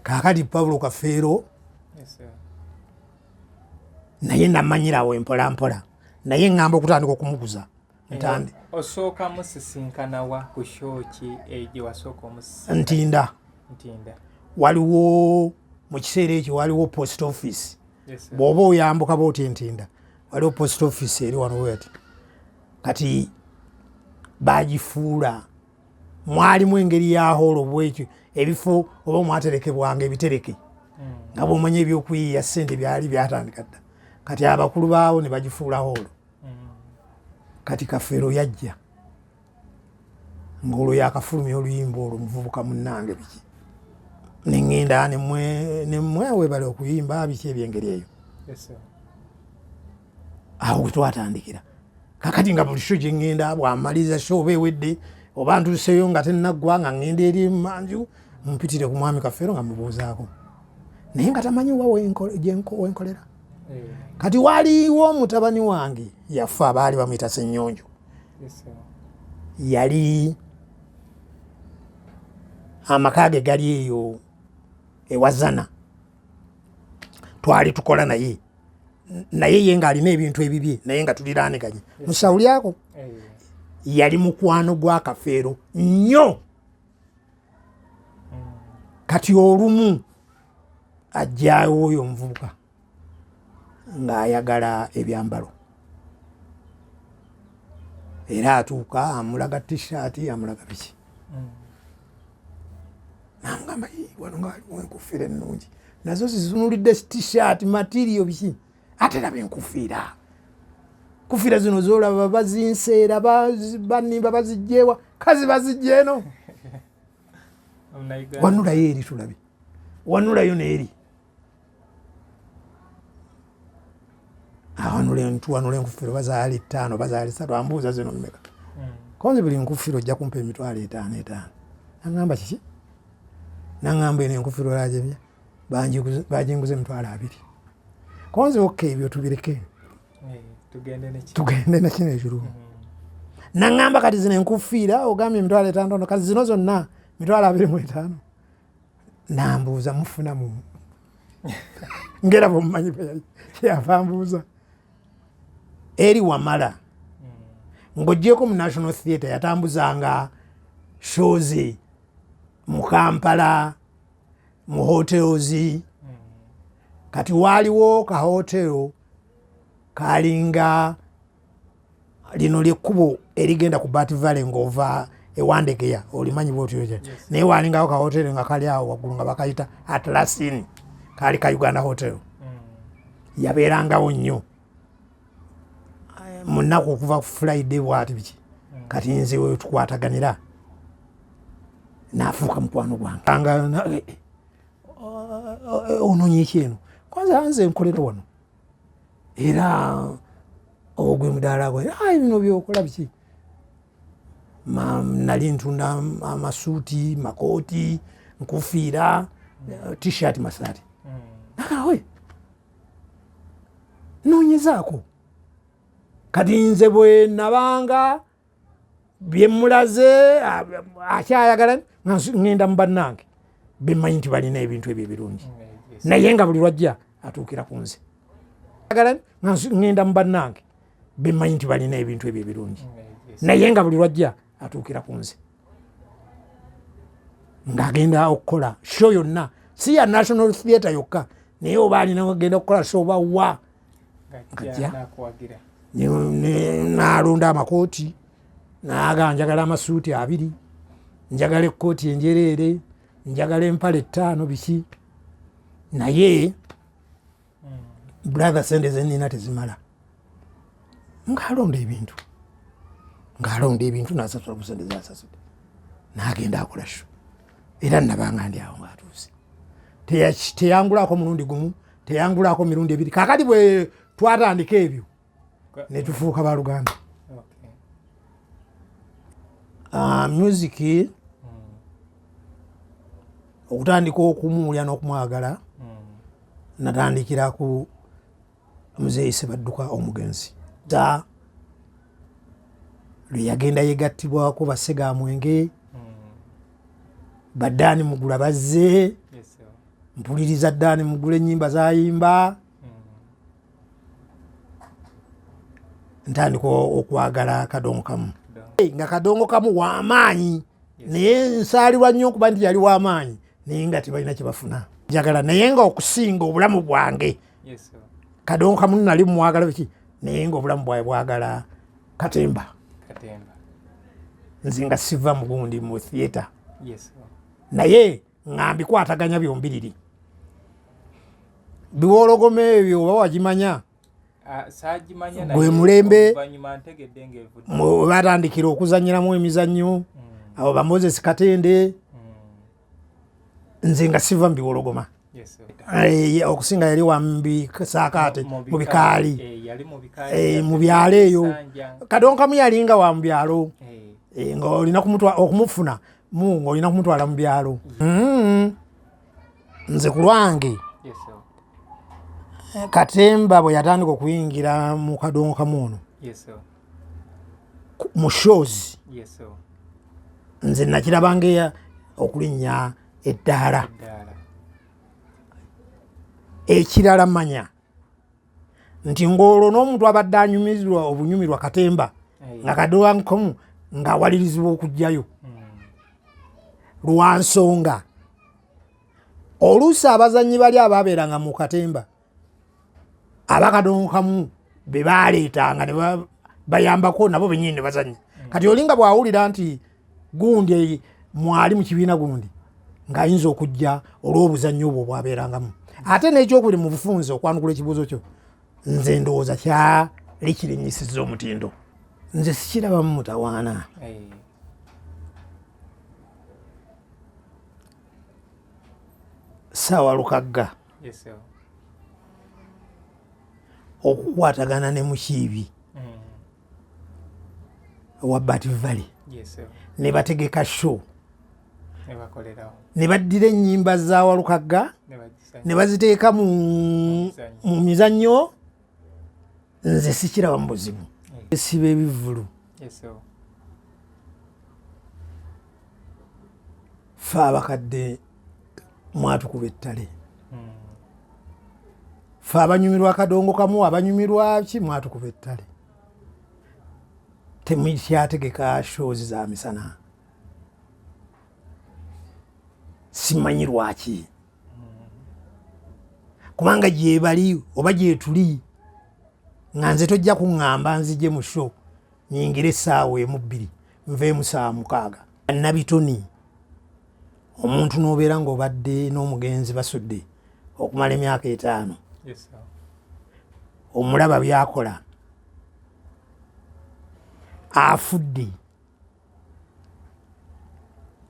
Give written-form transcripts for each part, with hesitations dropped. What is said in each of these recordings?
kakati Pawulo Kafeero naye namanyirawo empola mpola naye ngamba okutandika okumuguza ntandi osooka musisinkana wa ku shoki eje wasooka Ntinda waliwo mu kiseera ekyo waliwo post office bw'oba oyambuka booti Ntinda waliwo post office eri wano weti kati bagifuula mwalimu engeri ya holo bwekyo ebifo oba mwaterekebwanga ebitereke nga bw'omanya ebyokuyiiya ssente byali byatandika dda kati abakulu baawo ne bagifuula holo kati Kafeero yajja ng'olwo yakafulumya oluyimba olwo muvubuka munnange biki neŋŋenda nemwewebale okuyimba biki ebyengeri eyo awo we twatandikira kakati nga buli sho gye ŋŋenda bw'amaliriza sho oba ewedde oba ntuuseyo nga tennaggwa nga ŋŋenda eri manju mpitire ku mwami Kafeero nga mubuuzaako naye nga tamanyi wa wenkolera kati waliwo mutabani wange yafa baali bamuyita Ssennyonjo yali amaka ge gali eyo ewazana twali tukola naye ye ng'alina ebintu ebibye naye nga tuliraaniganye musawulyako yali mukwano gwa Kafeero nnyo kati olumu ajjawo oyo omuvubuka ng'ayagala ebyambalo era atuuka amulaga t-shirt amulaga biki namugamba wano nga waliwo enkufiira ennungi nazo zizunulidde t-shirt material biki ate laba enkufiira kufiira zino zolaba bazinseera banimba bazijjeewa kazi bazijjeeno wanulayo eri tulabe wanulayo neeri tuwanula enkufiiro bazaali 5 bazaali 3 ambuuza zino mmeka konzi buli nkufiiro ojja kumpa emitwalo 5 naŋŋamba kiki naŋŋamba eno enkufiiro lajebya bajinguza emitwalo 2 konzi oke ebyo tubireke tugende nekino ekiro naŋŋamba kati zino enkufiira ogambye emitwalo 5 kati zino zonna mitwalo 25 nambuuza mufunamu ngera bwomumanyi kyeyava mbuuza eri Wamala ng'oggyeko mu National Theatre yatambuzanga shows mu Kampala mu hotels kati waaliwo ka hotel kalinga lino lyekkubo erigenda ku Bat Valley ng'ova ewandegeya olimanyi bwotyoja naye walingawo ka hotel nga kali awo waggulu nga bakayita Atlasin kaali ka Uganda Hotel yabeerangawo nnyo munaku okuva ku Friday bwati biki kati nze we tukwataganira naafuuka mukwano gwange ononye ekyeno kwanza nze nkolera wano era ogwe mudaala gwe bino byokola biki nali ntunda amasuuti makooti nkufiira t-shirt masaati nakawe noonyezaako kati nze bwe nabanga byemulaze akyayagala ŋŋenda mu bannange bemmanyi nti balina ebintu ebyo ebirungi naye nga buli lwajja atuukira ku nze ŋŋenda mu bannange bemmanyi nti balina ebintu ebyo ebirungi naye nga buli lwajja atuukira ku nze ng'agenda okukola show yonna si ya National Theatre yokka naye oba alina agenda okukola show oba wa ngajja n'alonda amakooti naaga njagala amasuuti 2 njagala ekkooti enjereere njagala empale 5 biki naye brother sente zenina tezimala ng'alonda ebintu n'asasula ku sente zasasudde n'agenda akola sho era nabanga ndi awo ng'atuuse teyangulako mulundi gumu teyangulako mirundi 2 kakati bwe twatandika ebyo ne tufuuka baluganda music okutandika okumuwulya n'okumwagala natandikira ku Muzeeyi Ssebadduka omugenzi lwe yagenda yegattibwako Bassegamwenge Baddaani Mugula bazze mpuliriza ddaani mugula ennyimba zayimba ntandika okwagala Kadongo Kamu nga Kadongo Kamu w'amaanyi naye nsaalirwa nnyo okuba nti yali w'amaanyi naye nga tebalina kye bafuna njagala naye nga okusinga obulamu bwange Kadongo Kamu nali mwagala biki naye nga obulamu bwawe bwagala Katemba nze nga siva mugundi mu theatre naye nga mbikwataganya byombiriri biwologoma ebyo oba wagimanya gwe mulembe batandikira okuzanyiramu emizannyo abo ba Moses Katende nze nga siva mubiwologoma okusinga yali wambisakate mu bikaali mu byalo eyo Kadongo Kamu yalinga wa mu byalo nga olina okumufuna nga olina kumutwala mu byalo nze ku lwange Katemba bwe yatandika okuyingira mu Kadongo Kamu ono mu shows nze nakirabanga okulinnya eddaala ekirala manya nti ng'olwo n'omuntu abadde anyumirirwa obunyumirwa Katemba nga Kadongo Kamu ng'awalirizibwa okujjayo lwa nsonga oluusi abazannyi bali abaabeeranga mu Katemba aba Kadongo Kamu be baaleetanga ne bayambako nabo bennyini ne bazannya kati olinga bw'awulira nti gundi mwali mu kibiina gundi ng'ayinza okujja olw'obuzannyo obwo bwabeerangamu ate n'ekyokubiri mu bufunze okwanukula ekibuuzo kyo nze ndowooza kyali kirinnyisizza omutindo nze sikirabamu mutawaana Saawa Lukagga okukwatagana ne Mukiibi owa Bat Valley ne bategeka show ne baddira ennyimba za Walukagga ne baziteeka mu mizannyo nze sikiraba mu buzibu esiba ebivvulu fe abakadde mwatukuba ettale fe abanyumirwa Kadongo Kamu abanyumirwa ki mwatukuba ettale temukyategeka shows za misana simanyi lwaki kubanga gye bali oba gye tuli nga nze tojja kuŋŋamba nzije mu show nyingire essaawa emu bbiri nveemu ssaawa mukaaga nabitoni omuntu n'obeera ng'obadde n'omugenzi basudde okumala emyaka 5 omulaba byakola afudde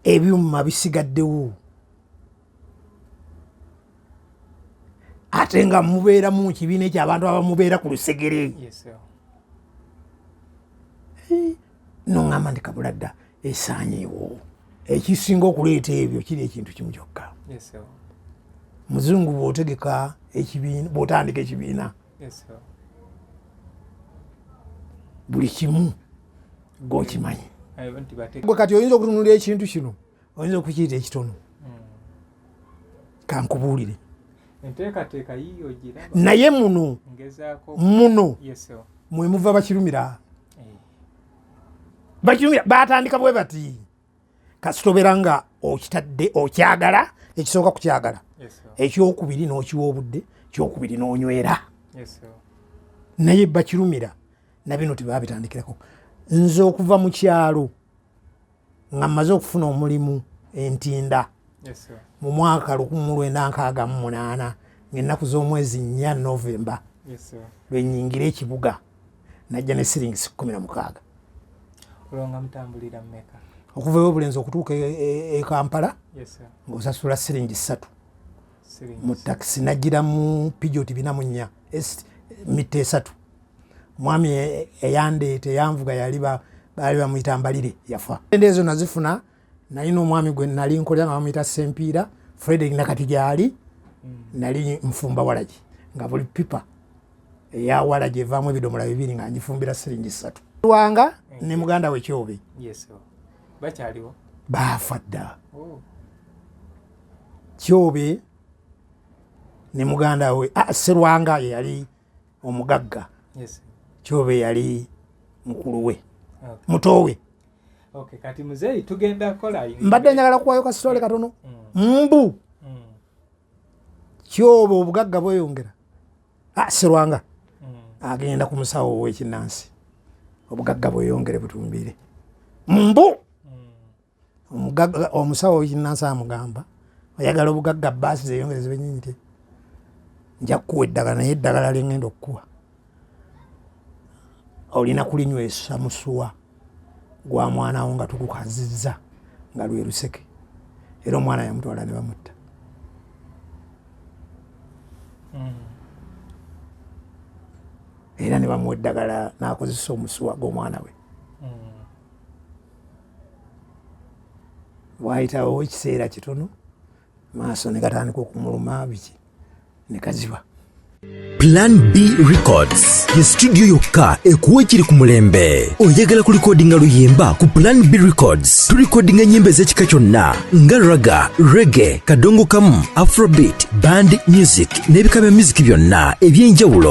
ebyuma bisigaddewo ate nga mubeera mu kibiina ekyabantu abamubeera ku lusegere noŋŋamba ndi Kabuladda esaanyeewo ekisinga okuleeta ebyo kiri ekintu kimu kyokka muzungu bw'otegeka ekibiina bw'otandika ekibiina buli kimu g'okimanyi gwe kati oyinza okutunulira ekintu kino oyinza okukiyita ekitono kankubuulire naye muno mwe muva bakirumira batandika bwe bati kasitobera nga okitadde okyagala ekisooka kukyagala ekyokubiri n'okiwa obudde kyokubiri n'onywera naye bakirumira nabino tebabitandikirako nze okuva mu kyalo nga mmaze okufuna omulimu Entinda mu mwaka 1968 ng'ennaku z'omwezi 4 Novemba lwenyingira ekibuga najja ne siringisi 16 okuva obulenzi okutuuka e Kampala ng'osasula siringi 3 mu takisi najjira mu Pijot 44 mita 3 mwami eyandeete yanvuga yali baali bamuyita Mbalire yafa ende ezo nazifuna nalina omwami gwe nali nkolera nga bamuyita Sempiira Frederick nakati gyali nali nfumba Walagi nga buli pipa eya Walagi evaamu ebidomola 2 nga ngifumbira siringi 3 Lwanga ne muganda we Kyobe baafa dda Kyobe ne muganda we Sserwanga yali omugagga, Yes. Kyobe yali mukulu we, Okay. muto we. Okay, kati muzeeyi tugenda kola. Mbadde njagala kuwayo kasitole katono. Mbu Kyobe obugagga bweyongera. Sserwanga agenda ku musawo w'ekinnansi, obugagga bweyongere butumbire. Mbu omusawo w'ekinnansi amugamba oyagala obugagga bbaasi zeeyongere zibe nnyingi, nja kukuwa eddagala naye eddagala lyengenda okukuwa olina kulinywesa musuwa gwa mwana wo nga tukukazizza nga lwe luseke. Era omwana yamutwala ne bamutta. Era ne bamuwa eddagala n'akozesa omusuwa gw'omwana we. Bwayitawo ekiseera kitono maaso ne gatandika okumuluma biki ne kaziba. Plan B Records ye studio yokka ekuwa ekiri ku mulembe. Oyagala ku recordinga luyimba ku Plan B Records. Tu recordinga nyimbe z'ekika kyonna nga raga, reggae, kadongo kamu, afrobeat, band music n'ebika bya music byonna eby'enjawulo.